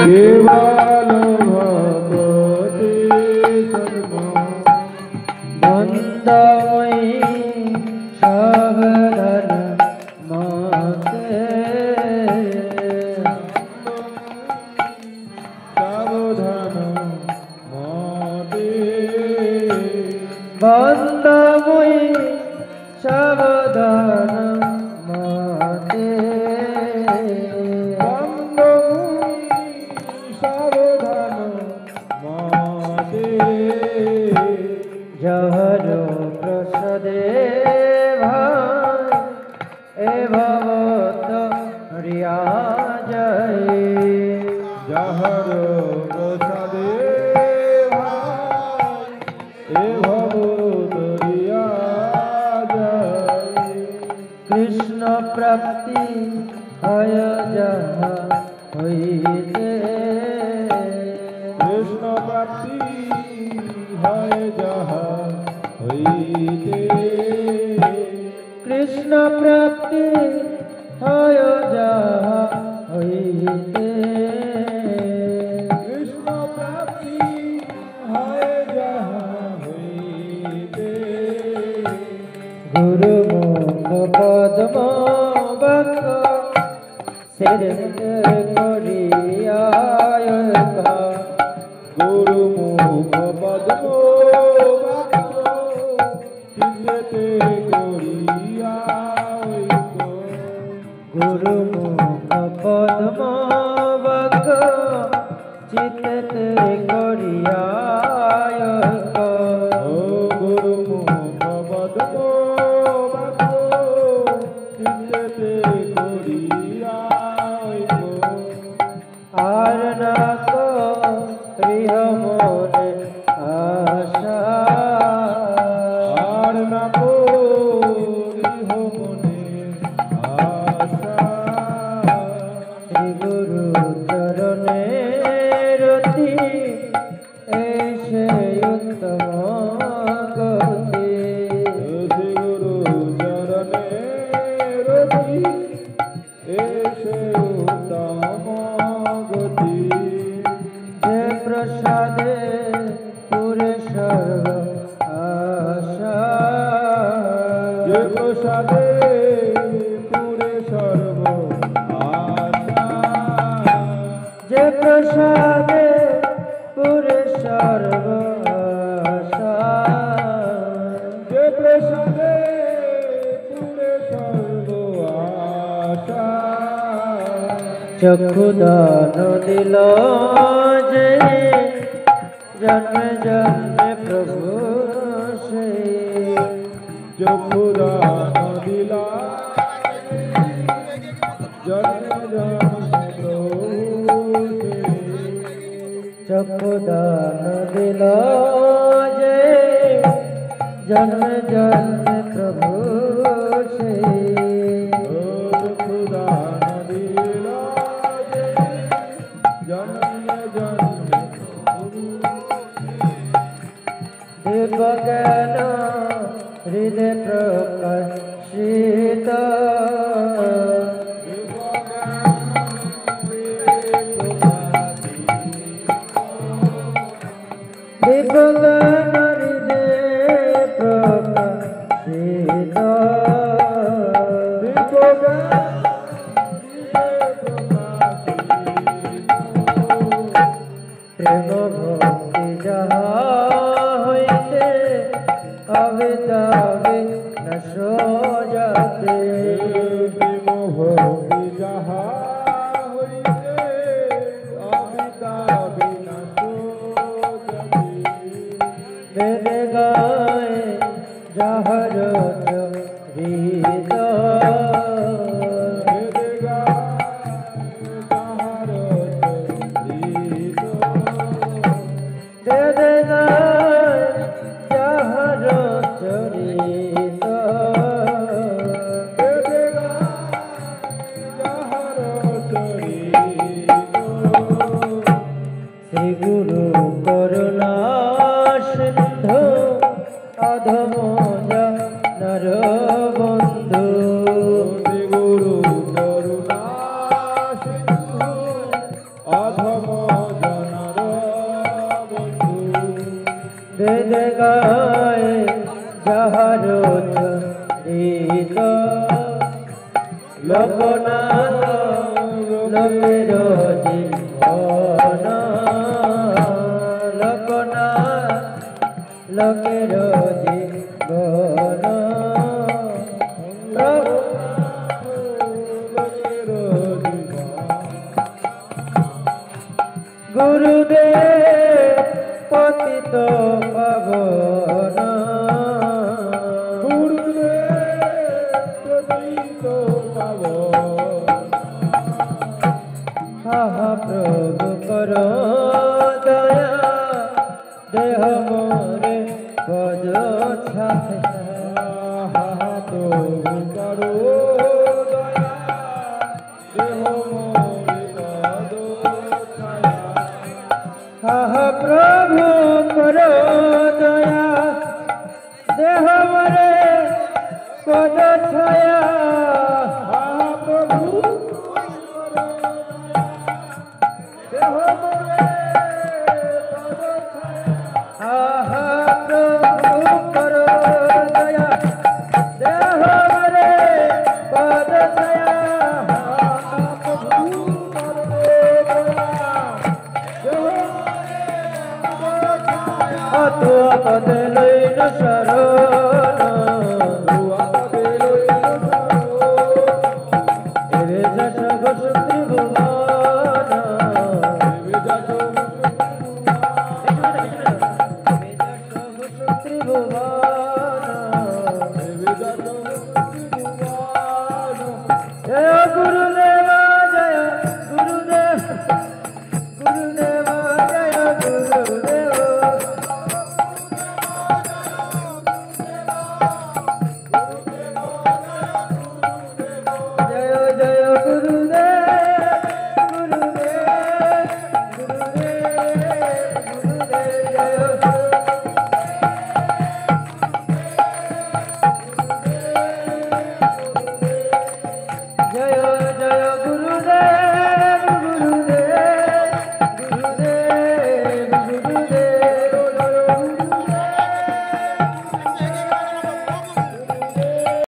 केवल भगवती सद्मा बंदमयी सावधान माते बंदमयी सावधान माते जहरो प्रसादे भाई ए भवत रिया जय जहरो प्रसादे भाई ए भवत रिया जय कृष्ण प्राप्ति भय जहाँ होइते कृष्ण प्राप्ति है जहाँ होइते कृष्ण प्राप्ति भय जहाँ होइते कृष्ण प्राप्ति है जहाँ होइते गुरुमुख पद्म बक सिर करियायका गुरुमुख पद्मो चित्ते करियायको गुरुमुख पद्म बक चित्ते करियायका ओ गुरुमुख पद्मो चित्ते करियायको আর না গৃহ মনে আশা আর না গৃহ মনে আশা শ্রী গুরু চরণে রতি এসে উত্তম গতি শ্রী গুরু চরণে রতি এসে উত্তম গতি যে প্রসাদে পুরে সর্ব আশা যে প্রসাদে পুরে সর্ব আশা যে প্রসাদে পুরে সর্ব আশা যে প্রসাদে পুরে সর্ব আশা চক্ষুদান দিল যে জন্মে জন্মে প্রভু সে চক্ষুদান দিলা জন্মে জন্মে প্রভু চক্ষুদান দিল যে জন্মে জন্মে প্রভু সে চক্ষুদান দিলা জন্মে জন্মে প্রভু দিব্য জ্ঞান হৃদয় প্রকাশিত দিব্য জ্ঞান হৃদয় প্রকাশিত প্রেম ভক্তি যাহা হইতে হবে তবে ন সোজাতে প্রেম ভক্তি যাহা হইতে অবিতা বিনাশ অধম জনার বন্ধু বেদ গায়ে যাহার চরিত লোকনাথ লোকের জীবন লোকনাথ লোকের জীবন প্রভু লোকের জীবন গুরুদেব পতিত পাবন হাহা প্রভু কর দয়া দেহ মোরে বজ ছাতে হাহা প্রভু কর দয়া দেহ মোরে পদ ছায়া আহা প্রভু কর দয়া দেহ মোরে পদ ছায়া অত পদ লইল শরণ